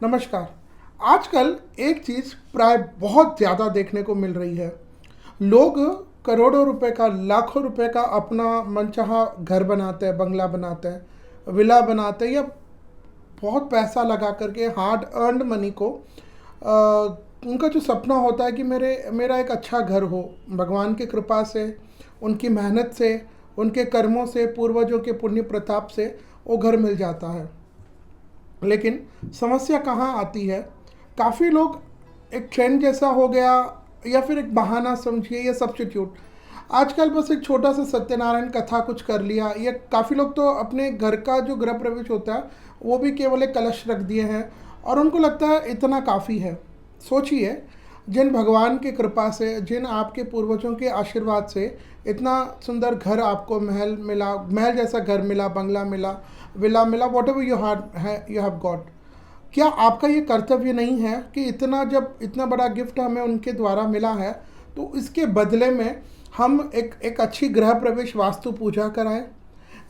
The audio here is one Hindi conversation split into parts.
नमस्कार। आजकल एक चीज़ प्राय बहुत ज़्यादा देखने को मिल रही है। लोग करोड़ों रुपए का, लाखों रुपए का अपना मनचाहा घर बनाते हैं, बंगला बनाते हैं, विला बनाते हैं या बहुत पैसा लगा करके हार्ड अर्न्ड मनी को उनका जो सपना होता है कि मेरा एक अच्छा घर हो, भगवान की कृपा से, उनकी मेहनत से, उनके कर्मों से, पूर्वजों के पुण्य प्रताप से वो घर मिल जाता है। लेकिन समस्या कहाँ आती है? काफ़ी लोग एक ट्रेंड जैसा हो गया या फिर एक बहाना समझिए या सब्स्टिट्यूट। आजकल बस एक छोटा सा सत्यनारायण कथा कुछ कर लिया, या काफ़ी लोग तो अपने घर का जो गृह प्रवेश होता है वो भी केवल एक कलश रख दिए हैं और उनको लगता है इतना काफ़ी है। सोचिए, जिन भगवान की कृपा से, जिन आपके पूर्वजों के आशीर्वाद से इतना सुंदर घर आपको, महल मिला, महल जैसा घर मिला, बंगला मिला, विला मिला, what ever you have got, क्या आपका ये कर्तव्य नहीं है कि इतना, जब इतना बड़ा गिफ्ट हमें उनके द्वारा मिला है तो इसके बदले में हम एक अच्छी गृह प्रवेश वास्तु पूजा कराएं?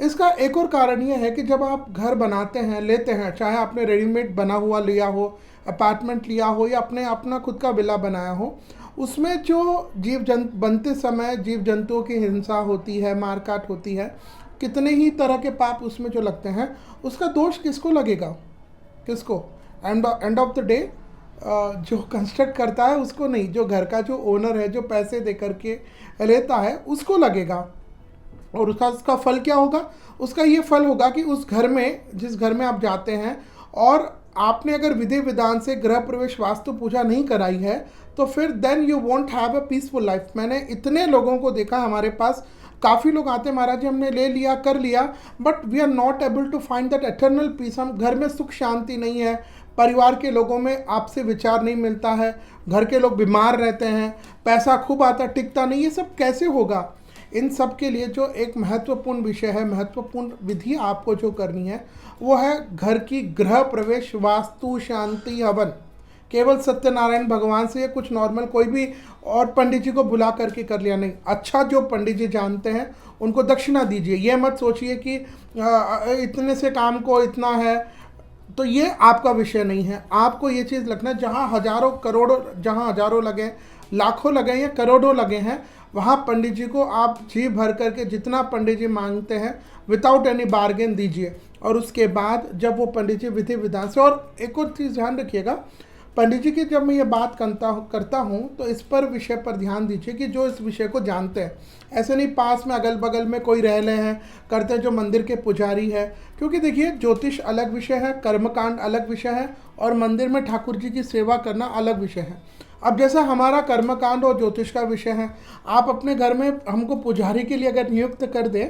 इसका एक और कारण ये है कि जब आप घर बनाते हैं, लेते हैं, चाहे आपने रेडीमेड बना हुआ लिया हो, अपार्टमेंट लिया हो या अपने अपना खुद का विला बनाया हो, उसमें जो जीव जंतु बनते समय जीव जंतुओं की हिंसा होती है, मारकाट होती है, कितने ही तरह के पाप उसमें जो लगते हैं, उसका दोष किसको लगेगा? किसको? एंड ऑफ द डे जो कंस्ट्रक्ट करता है उसको नहीं, जो घर का जो ओनर है, जो पैसे दे करके लेता है, उसको लगेगा। और उसका फल क्या होगा? उसका ये फल होगा कि उस घर में, जिस घर में आप जाते हैं और आपने अगर विधि विधान से गृह प्रवेश वास्तु पूजा नहीं कराई है, तो फिर then you won't have a peaceful life. मैंने इतने लोगों को देखा, हमारे पास काफ़ी लोग आते हैं, महाराज जी हमने ले लिया, कर लिया, but we are not able to find that eternal peace. हम घर में सुख शांति नहीं है, परिवार के लोगों में आपसे विचार नहीं मिलता है, घर के लोग बीमार रहते हैं, पैसा खूब आता टिकता नहीं। ये सब कैसे होगा? इन सब के लिए जो एक महत्वपूर्ण विषय है, महत्वपूर्ण विधि आपको जो करनी है, वो है घर की गृह प्रवेश वास्तु शांति हवन। केवल सत्यनारायण भगवान से या कुछ नॉर्मल कोई भी और पंडित जी को बुला करके कर लिया नहीं। अच्छा, जो पंडित जी जानते हैं उनको दक्षिणा दीजिए। ये मत सोचिए कि इतने से काम को इतना है, तो ये आपका विषय नहीं है। आपको ये चीज़ लगना, जहाँ हजारों करोड़ों, जहाँ हजारों लगे, लाखों लगे या करोड़ों लगे हैं, वहाँ पंडित जी को आप जी भर करके जितना पंडित जी मांगते हैं विदाउट एनी बार्गेन दीजिए। और उसके बाद जब वो पंडित जी विधि विधान से, और एक और चीज़ ध्यान रखिएगा, पंडित जी की जब मैं ये बात करता हूँ तो इस पर विषय पर ध्यान दीजिए कि जो इस विषय को जानते हैं। ऐसे नहीं पास में अगल बगल में कोई रह रहे हैं, करते हैं, जो मंदिर के पुजारी है। क्योंकि देखिए, ज्योतिष अलग विषय है, कर्मकांड अलग विषय है, और मंदिर में ठाकुर जी की सेवा करना अलग विषय है। अब जैसा हमारा कर्मकांड और ज्योतिष का विषय है, आप अपने घर में हमको पुजारी के लिए अगर नियुक्त कर दें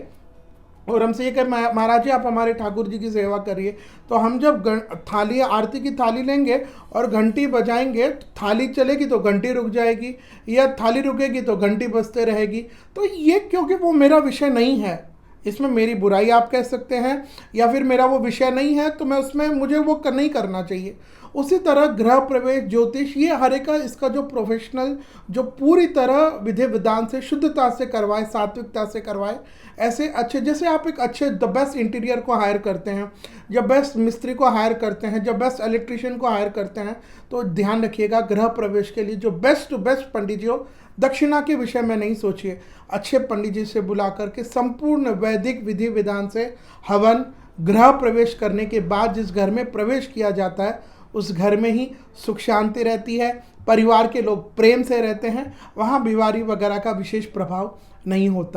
और हमसे ये कहें महाराज जी आप हमारे ठाकुर जी की सेवा करिए, तो हम जब थाली, आरती की थाली लेंगे और घंटी बजाएंगे, तो थाली चलेगी तो घंटी रुक जाएगी, या थाली रुकेगी तो घंटी बजते रहेगी। तो ये क्योंकि वो मेरा विषय नहीं है, इसमें मेरी बुराई आप कह सकते हैं, या फिर मेरा वो विषय नहीं है, तो मैं उसमें, मुझे वो नहीं करना चाहिए। उसी तरह गृह प्रवेश, ज्योतिष, ये हर एक का, इसका जो प्रोफेशनल, जो पूरी तरह विधि विधान से, शुद्धता से करवाए, सात्विकता से करवाए, ऐसे अच्छे, जैसे आप एक अच्छे द बेस्ट इंटीरियर को हायर करते हैं, जब बेस्ट मिस्त्री को हायर करते हैं, जब बेस्ट इलेक्ट्रिशियन को हायर करते हैं, तो ध्यान रखिएगा गृह प्रवेश के लिए जो बेस्ट टू बेस्ट पंडित जी हो, दक्षिणा के विषय में नहीं सोचिए, अच्छे पंडित जी से बुला करके संपूर्ण वैदिक विधि विधान से हवन, गृह प्रवेश करने के बाद जिस घर में प्रवेश किया जाता है उस घर में ही सुख शांति रहती है, परिवार के लोग प्रेम से रहते हैं, वहाँ बीमारी वगैरह का विशेष प्रभाव नहीं होता।